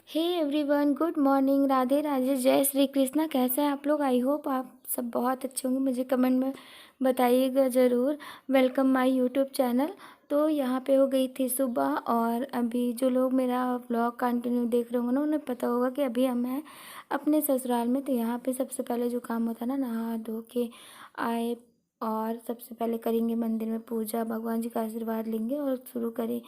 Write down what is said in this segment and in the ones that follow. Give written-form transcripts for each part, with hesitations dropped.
हे everyone, good morning, Radhe Radhe, जय श्री कृष्णा। कैसे हैं आप लोग? आई होप आप सब बहुत अच्छे होंगे। मुझे कमेंट में बताइएगा ज़रूर। Welcome my YouTube channel. तो यहाँ पे हो गई थी सुबह, और अभी जो लोग मेरा व्लॉग कंटिन्यू देख रहे होंगे ना, उन्हें पता होगा कि अभी हम हैं अपने ससुराल में। तो यहाँ पे सबसे पहले जो काम होता है ना, नहा धो के आए और सबसे पहले करेंगे मंदिर में पूजा, भगवान जी का आशीर्वाद लेंगे और शुरू करें,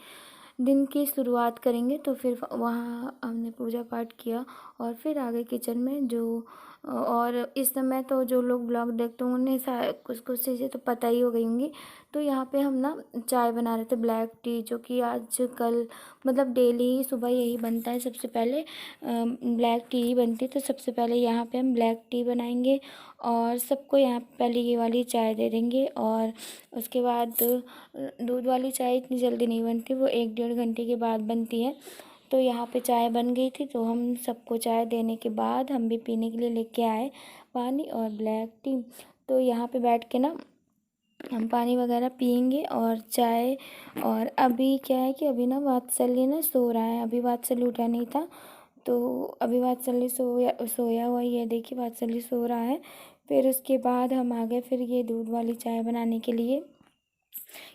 दिन की शुरुआत करेंगे। तो फिर वहाँ हमने पूजा पाठ किया और फिर आगे किचन में जो, और इस समय तो जो लोग ब्लॉग देखते हैं उन्हें कुछ कुछ चीज़ें तो पता ही हो गई होंगी। तो यहाँ पे हम ना चाय बना रहे थे, ब्लैक टी, जो कि आज कल मतलब डेली ही सुबह यही बनता है। सबसे पहले ब्लैक टी ही बनती है, तो सबसे पहले यहाँ पे हम ब्लैक टी बनाएंगे और सबको यहाँ पे पहले ये वाली चाय दे देंगे। और उसके बाद दूध वाली चाय इतनी जल्दी नहीं बनती, वो 1-1.5 घंटे के बाद बनती है। तो यहाँ पे चाय बन गई थी, तो हम सबको चाय देने के बाद हम भी पीने के लिए लेके आए पानी और ब्लैक टी। तो यहाँ पे बैठ के ना हम पानी वगैरह पियेंगे और चाय। और अभी क्या है कि अभी ना वात्सल्य ना सो रहा है, अभी वात्सल्य उठा नहीं था। तो अभी वात्सल्य सोया हुआ, ये देखिए वात्सल्य सो रहा है। फिर उसके बाद हम आ गए फिर ये दूध वाली चाय बनाने के लिए,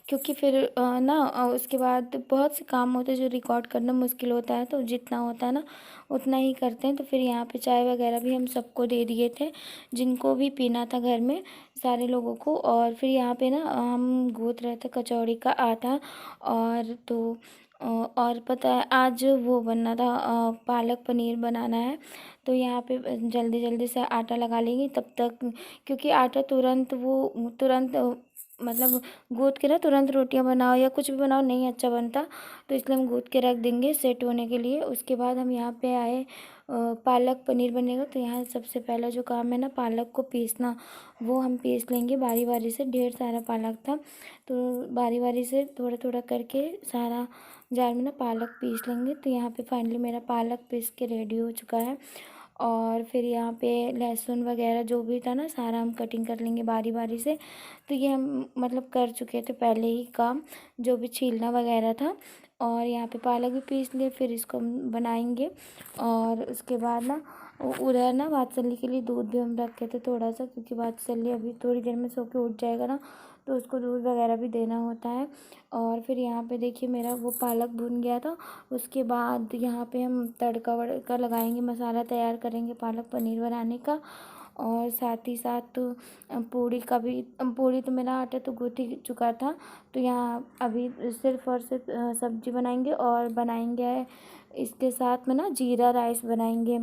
क्योंकि फिर उसके बाद बहुत से काम होते हैं जो रिकॉर्ड करना मुश्किल होता है, तो जितना होता है ना उतना ही करते हैं। तो फिर यहाँ पे चाय वगैरह भी हम सबको दे दिए थे, जिनको भी पीना था घर में, सारे लोगों को। और फिर यहाँ पे ना हम गूँथ रहे थे कचौड़ी का आटा। और तो और पता है आज वो बनना था, पालक पनीर बनाना है। तो यहाँ पे जल्दी जल्दी से आटा लगा लेंगे तब तक, क्योंकि आटा तुरंत मतलब गूँथ के ना तुरंत रोटियां बनाओ या कुछ भी बनाओ नहीं अच्छा बनता। तो इसलिए हम गूँथ के रख देंगे सेट होने के लिए। उसके बाद हम यहाँ पे आए, पालक पनीर बनेगा। तो यहाँ सबसे पहला जो काम है ना, पालक को पीसना, वो हम पीस लेंगे बारी बारी से। ढेर सारा पालक था, तो बारी बारी से थोड़ा थोड़ा करके सारा जार में ना पालक पीस लेंगे। तो यहाँ पे फाइनली मेरा पालक पीस के रेडी हो चुका है। और फिर यहाँ पे लहसुन वगैरह जो भी था ना, सारा हम कटिंग कर लेंगे बारी बारी से। तो ये हम मतलब कर चुके थे पहले ही काम, जो भी छीलना वगैरह था। और यहाँ पे पालक भी पीस लिए, फिर इसको हम बनाएंगे। और उसके बाद ना उधर ना वात्सल्य के लिए दूध भी हम रखे थे थोड़ा सा, क्योंकि वात्सल्य अभी थोड़ी देर में सो के उठ जाएगा ना, तो उसको दूध वगैरह भी देना होता है। और फिर यहाँ पे देखिए मेरा वो पालक भुन गया था। उसके बाद यहाँ पे हम तड़का वड़का लगाएंगे, मसाला तैयार करेंगे पालक पनीर बनाने का। और साथ ही साथ पूड़ी का भी, पूड़ी तो मेरा आटा तो गूँथ ही चुका था। तो यहाँ अभी सिर्फ और सिर्फ सब्जी बनाएंगे और बनाएंगे इसके साथ में ना जीरा राइस बनाएंगे,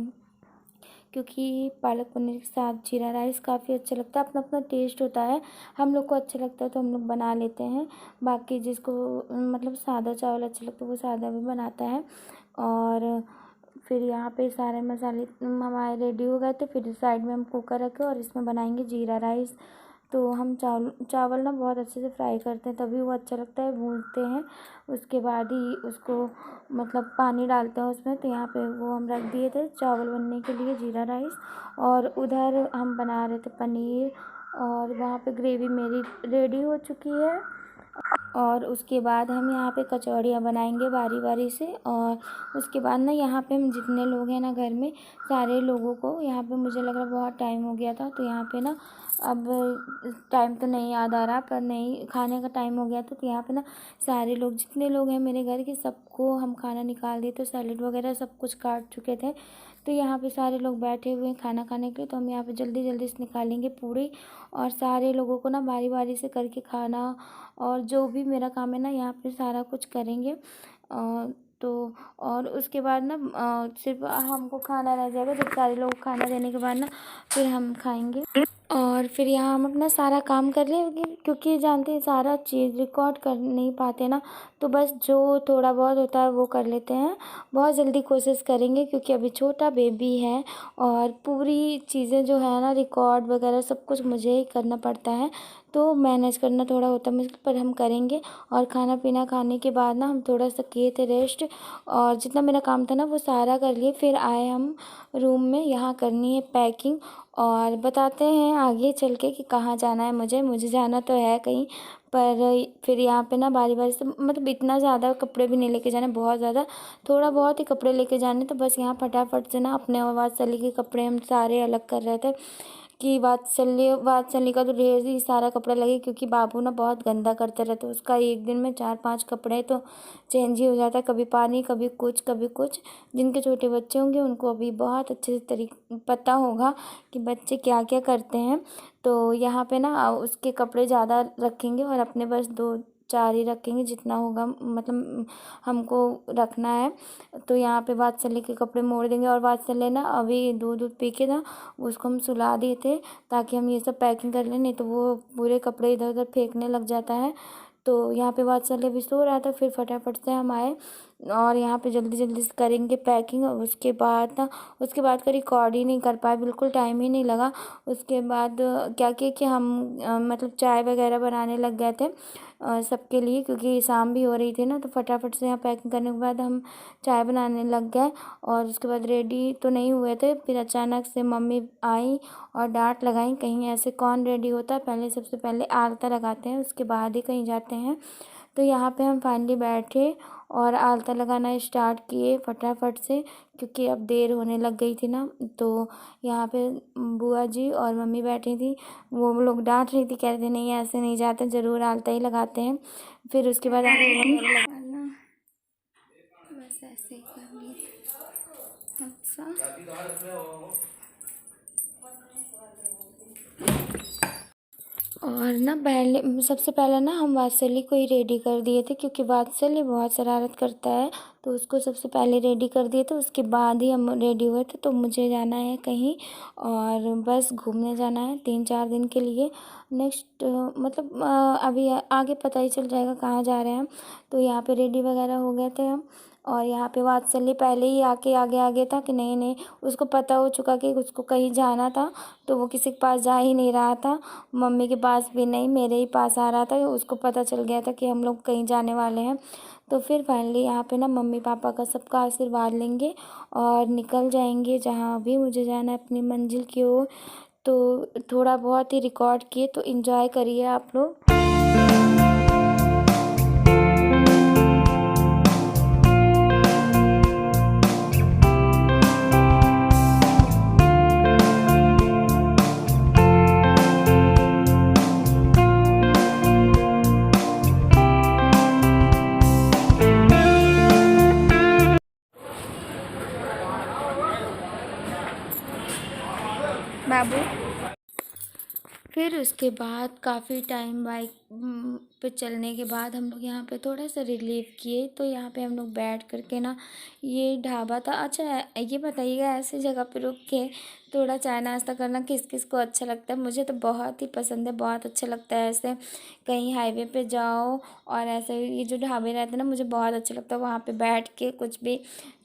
क्योंकि पालक पनीर के साथ जीरा राइस काफ़ी अच्छा लगता है। अपना अपना टेस्ट होता है, हम लोग को अच्छा लगता है तो हम लोग बना लेते हैं। बाकी जिसको मतलब सादा चावल अच्छा लगता है वो सादा भी बनाता है। और फिर यहाँ पे सारे मसाले हमारे रेडी हो गए थे। फिर साइड में हम कुकर रखे और इसमें बनाएंगे जीरा राइस। तो हम चावल ना बहुत अच्छे से फ्राई करते हैं, तभी वो अच्छा लगता है, भूनते हैं। उसके बाद ही उसको मतलब पानी डालते हैं उसमें। तो यहाँ पे वो हम रख दिए थे चावल बनने के लिए, जीरा राइस। और उधर हम बना रहे थे पनीर, और वहाँ पे ग्रेवी मेरी रेडी हो चुकी है। और उसके बाद हम यहाँ पे कचौड़ियाँ बनाएंगे बारी बारी से। और उसके बाद ना यहाँ पे हम जितने लोग हैं ना घर में, सारे लोगों को यहाँ पे, मुझे लग रहा बहुत टाइम हो गया था, तो यहाँ पे ना अब टाइम तो नहीं याद आ रहा, पर नहीं खाने का टाइम हो गया था। तो यहाँ पे ना सारे लोग जितने लोग हैं मेरे घर के, सबको हम खाना निकाल दिए। तो सैलेड वगैरह सब कुछ काट चुके थे। तो यहाँ पे सारे लोग बैठे हुए हैं खाना खाने के लिए। तो हम यहाँ पे जल्दी जल्दी से निकालेंगे पूड़ी, और सारे लोगों को ना बारी बारी से करके खाना। और जो भी मेरा काम है ना यहाँ पे सारा कुछ करेंगे। तो और उसके बाद ना सिर्फ हमको खाना रह जाएगा। जब सारे लोग खाना देने के बाद ना फिर हम खाएंगे। और फिर यहाँ हम अपना सारा काम कर लेंगे, क्योंकि जानते हैं सारा चीज़ रिकॉर्ड कर नहीं पाते ना, तो बस जो थोड़ा बहुत होता है वो कर लेते हैं। बहुत जल्दी कोशिश करेंगे, क्योंकि अभी छोटा बेबी है और पूरी चीज़ें जो है ना रिकॉर्ड वगैरह सब कुछ मुझे ही करना पड़ता है। तो मैनेज करना थोड़ा होता है मुश्किल, पर हम करेंगे। और खाना पीना खाने के बाद ना हम थोड़ा सा किए थे रेस्ट, और जितना मेरा काम था ना वो सारा कर लिए। फिर आए हम रूम में, यहाँ करनी है पैकिंग। और बताते हैं आगे चल के कि कहाँ जाना है। मुझे जाना तो है कहीं, पर फिर यहाँ पे ना बारी बारी से मतलब इतना ज़्यादा कपड़े भी नहीं लेके जाने, बहुत ज़्यादा थोड़ा बहुत ही कपड़े लेके जाने। तो बस यहाँ फटाफट से ना अपने और वात्सल्य के कपड़े हम सारे अलग कर रहे थे कि वात्सल्य का तो ढेर ही सारा कपड़ा लगे, क्योंकि बाबू ना बहुत गंदा करते रहते। उसका एक दिन में 4-5 कपड़े तो चेंज ही हो जाता है, कभी पानी कभी कुछ कभी कुछ। जिनके छोटे बच्चे होंगे उनको अभी बहुत अच्छे से पता होगा कि बच्चे क्या क्या करते हैं। तो यहाँ पे ना उसके कपड़े ज़्यादा रखेंगे और अपने बस 2-4 ही रखेंगे, जितना होगा मतलब हमको रखना है। तो यहाँ पे वात्सल्य के कपड़े मोड़ देंगे। और वात्सल्य ना अभी दूध पी के ना उसको हम सुला दिए थे ताकि हम ये सब पैकिंग कर लें, नहीं तो वो पूरे कपड़े इधर उधर फेंकने लग जाता है। तो यहाँ पे वात्सल्य भी सो रहा था, फिर फटाफट से हम आए और यहाँ पे जल्दी जल्दी से करेंगे पैकिंग। और उसके बाद का रिकॉर्ड ही नहीं कर पाए, बिल्कुल टाइम ही नहीं लगा। उसके बाद क्या किया कि हम मतलब चाय वगैरह बनाने लग गए थे सबके लिए, क्योंकि शाम भी हो रही थी ना। तो फटाफट से यहाँ पैकिंग करने के बाद हम चाय बनाने लग गए। और उसके बाद रेडी तो नहीं हुए थे, फिर अचानक से मम्मी आई और डांट लगाई, कहीं ऐसे कौन रेडी होता है, पहले सबसे पहले आलता लगाते हैं उसके बाद ही कहीं जाते हैं। तो यहाँ पे हम फाइनली बैठे और आलता लगाना स्टार्ट किए फटाफट से, क्योंकि अब देर होने लग गई थी ना। तो यहाँ पे बुआ जी और मम्मी बैठी थी, वो लोग डांट रही थी, कह रहे थे नहीं ऐसे नहीं जाते, ज़रूर आलता ही लगाते हैं। फिर उसके बाद लगाना बस ऐसे ही करनी। अच्छा और ना पहले सबसे पहले ना हम वात्सल्य को ही रेडी कर दिए थे, क्योंकि वात्सल्य बहुत शरारत करता है। तो उसको सबसे पहले रेडी कर दिए थे, उसके बाद ही हम रेडी हुए थे। तो मुझे जाना है कहीं और बस घूमने जाना है 3-4 दिन के लिए। नेक्स्ट मतलब अभी आगे पता ही चल जाएगा कहाँ जा रहे हैं हम। तो यहाँ पे रेडी वगैरह हो गए थे हम। और यहाँ पे वात्सल्य पहले ही आके आगे आगे था कि नहीं नहीं, उसको पता हो चुका कि उसको कहीं जाना था। तो वो किसी के पास जा ही नहीं रहा था, मम्मी के पास भी नहीं, मेरे ही पास आ रहा था। उसको पता चल गया था कि हम लोग कहीं जाने वाले हैं। तो फिर फाइनली यहाँ पे ना मम्मी पापा का सबका आशीर्वाद लेंगे और निकल जाएंगे जहाँ भी मुझे जाना है अपनी मंजिल की ओर। तो थोड़ा बहुत ही रिकॉर्ड किए, तो एंजॉय करिए आप लोग। बाबू फिर उसके बाद काफ़ी टाइम बाइक पे चलने के बाद हम लोग यहाँ पे थोड़ा सा रिलीफ किए। तो यहाँ पे हम लोग बैठ करके ना, ये ढाबा था। अच्छा ये बताइएगा, ऐसी जगह पे रुक के थोड़ा चाय नाश्ता करना किस किस को अच्छा लगता है? मुझे तो बहुत ही पसंद है, बहुत अच्छा लगता है। ऐसे कहीं हाईवे पे जाओ और ऐसे ये जो ढाबे रहते हैं ना, मुझे बहुत अच्छा लगता है वहाँ पे बैठ के कुछ भी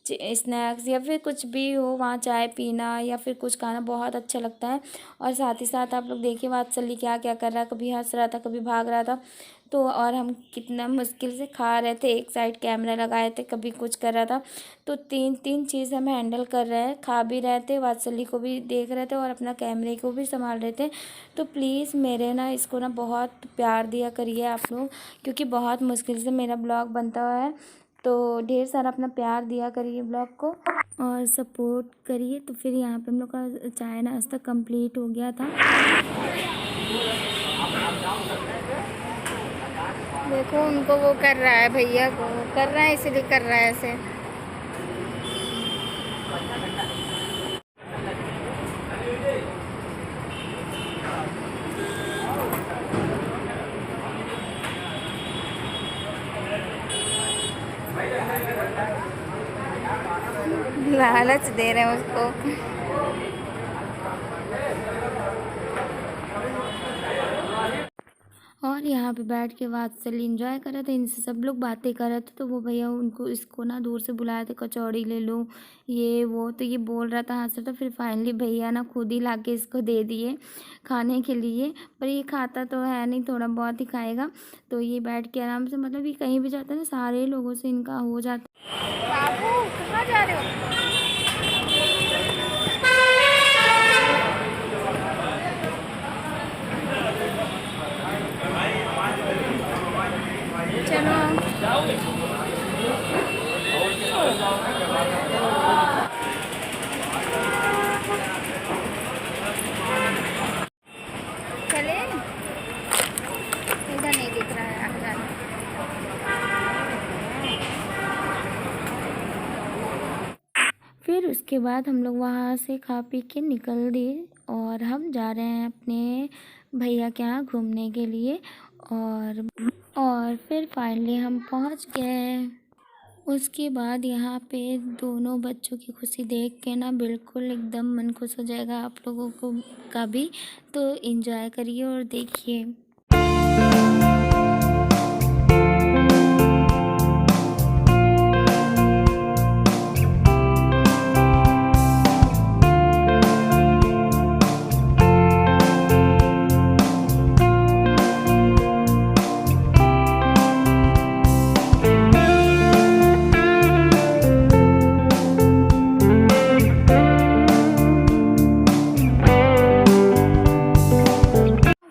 स्नैक्स या फिर कुछ भी हो, वहाँ चाय पीना या फिर कुछ खाना बहुत अच्छा लगता है। और साथ ही साथ आप लोग देखिए वात्सल्य क्या क्या कर रहा है, कभी हंस रहा था कभी भाग रहा था। तो और हम कितना मुश्किल से खा रहे थे, एक साइड कैमरा लगाए थे, कभी कुछ कर रहा था। तो तीन चीज़ हम हैंडल कर रहे हैं, खा भी रहे थे, वात्सल्य को भी देख रहे थे और अपना कैमरे को भी संभाल रहे थे। तो प्लीज़ मेरे ना इसको ना बहुत प्यार दिया करिए आप लोग, क्योंकि बहुत मुश्किल से मेरा ब्लॉग बनता हुआ है। तो ढेर सारा अपना प्यार दिया करिए ब्लॉग को और सपोर्ट करिए। तो फिर यहाँ पे हम लोग का चाय नाश्ता कंप्लीट हो गया था। देखो उनको वो कर रहा है, भैया को कर रहा है, इसलिए कर रहा है ऐसे। लालच दे रहे हैं उसको। और यहाँ पे बैठ के वात्सल्य एंजॉय कर रहे थे, इनसे सब लोग बातें कर रहे थे। तो वो भैया उनको इसको ना दूर से बुलाए थे, कचौड़ी ले लो ये वो। तो ये बोल रहा था, हंस रहा था। फिर फाइनली भैया ना खुद ही लाके इसको दे दिए खाने के लिए। पर ये खाता तो है नहीं, थोड़ा बहुत ही खाएगा। तो ये बैठ के आराम से, मतलब ये कहीं भी जाता है ना, सारे लोगों से इनका हो जाता। बाबू कहाँ जा रहे हो? चले इधर नहीं दिख रहा है आगे जाना। फिर उसके बाद हम लोग वहाँ से खा पी के निकल दिए और हम जा रहे हैं अपने भैया के यहाँ घूमने के लिए। और फिर फाइनली हम पहुँच गए। उसके बाद यहाँ पे दोनों बच्चों की खुशी देख के ना बिल्कुल एकदम मन खुश हो जाएगा आप लोगों को का भी। तो एंजॉय करिए और देखिए।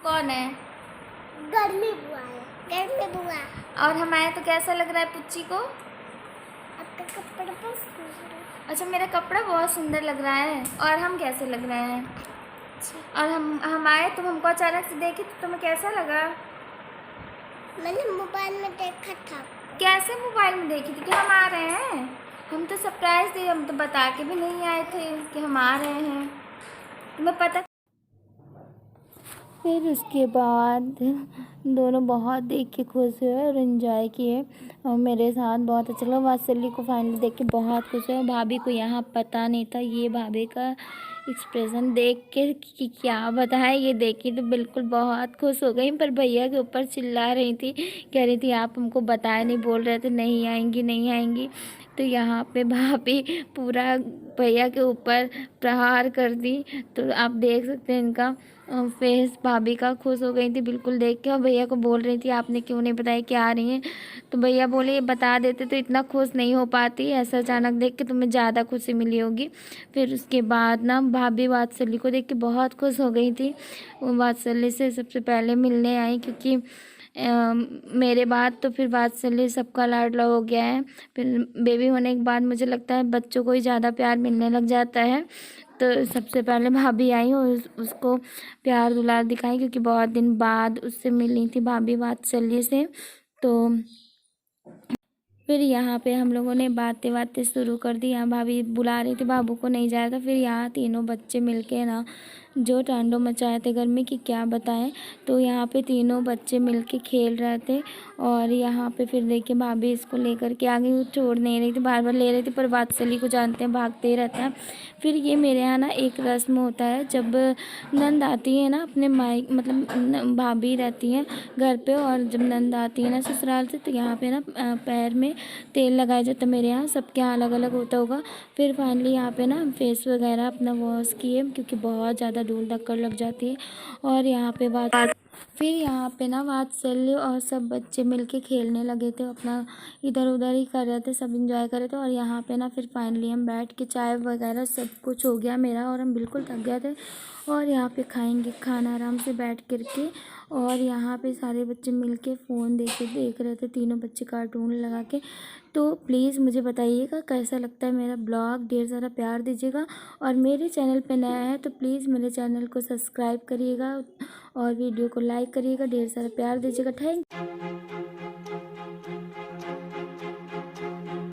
कौन है? गर्मी बुआ है, गर्मी बुआ। और हम आए तो कैसा लग रहा है पुच्ची को? आपका कपड़ा बहुत सुंदर है। अच्छा, मेरा कपड़ा बहुत सुंदर लग रहा है। और हम कैसे लग रहे हैं? और हम आए तुम हमको अचानक से देखे तो तुम्हें कैसा लगा? मैंने मोबाइल में देखा था। कैसे मोबाइल में देखी थी कि हम आ रहे हैं? हम तो सरप्राइज थे, हम तो बता के भी नहीं आए थे कि हम आ रहे हैं। तुम्हें पता? फिर उसके बाद दोनों बहुत देख के खुश हुए और एंजॉय किए और मेरे साथ बहुत अच्छा लगा। वात्सल्य को फाइनली देख के बहुत खुश हुए। भाभी को यहाँ पता नहीं था, ये भाभी का एक्सप्रेशन देख के कि क्या बताएं, ये देखी तो बिल्कुल बहुत खुश हो गई। पर भैया के ऊपर चिल्ला रही थी, कह रही थी आप हमको बताए नहीं, बोल रहे थे नहीं आएंगी नहीं आएंगी। तो यहाँ पे भाभी पूरा भैया के ऊपर प्रहार कर दी। तो आप देख सकते हैं इनका फेस, भाभी का खुश हो गई थी बिल्कुल देख के। और भैया को बोल रही थी आपने क्यों नहीं बताया कि आ रही हैं? तो भैया बोले ये बता देते तो इतना खुश नहीं हो पाती, ऐसा अचानक देख के तुम्हें ज़्यादा खुशी मिली होगी। फिर उसके बाद ना भाभी वात्सल्य को देख के बहुत खुश हो गई थी। वो वात्सल्य से सबसे पहले मिलने आई क्योंकि मेरे बाद तो फिर वात्सल्य सबका लाडला हो गया है। फिर बेबी होने के बाद मुझे लगता है बच्चों को ही ज़्यादा प्यार मिलने लग जाता है। तो सबसे पहले भाभी आई और उसको प्यार दुलार दिखाई क्योंकि बहुत दिन बाद उससे मिली थी भाभी वात्सल्य से। तो फिर यहाँ पे हम लोगों ने बातें शुरू कर दी। यहाँ भाभी बुला रही थी, बाबू को नहीं जाया था। फिर यहाँ तीनों बच्चे मिलके ना जो तांडव मचाए थे घर में कि क्या बताएं। तो यहाँ पे तीनों बच्चे मिलके खेल रहे थे और यहाँ पे फिर देखिए भाभी इसको लेकर के आ गई। वो छोड़ नहीं रही थी, बार बार ले रही थी, पर वात्सल्य को जानते हैं भागते ही रहता है। फिर ये मेरे यहाँ ना एक रस्म होता है, जब नंद आती है ना अपने माई मतलब भाभी रहती हैं घर पे, और जब नंद आती है ना ससुराल से, तो यहाँ पे ना पैर में तेल लगाया जाता है। मेरे यहाँ सबके यहाँ अलग अलग होता होगा। फिर फाइनली यहाँ पे ना फेस वगैरह अपना वॉश किए क्योंकि बहुत ज़्यादा धूल धक्कर लग जाती है। और यहाँ पे फिर यहाँ पे ना वात्सल्य और सब बच्चे मिलके खेलने लगे थे, अपना इधर उधर ही कर रहे थे, सब एंजॉय कर रहे थे। और यहाँ पे ना फिर फाइनली हम बैठ के चाय वगैरह सब कुछ हो गया मेरा, और हम बिल्कुल थक गए थे। और यहाँ पे खाएंगे खाना आराम से बैठ कर के। और यहाँ पे सारे बच्चे मिलके फ़ोन देख रहे थे, तीनों बच्चे कार्टून लगा के। तो प्लीज़ मुझे बताइएगा कैसा लगता है मेरा ब्लॉग, ढेर सारा प्यार दीजिएगा। और मेरे चैनल पे नया है तो प्लीज़ मेरे चैनल को सब्सक्राइब करिएगा और वीडियो को लाइक करिएगा, ढेर सारा प्यार दीजिएगा। थैंक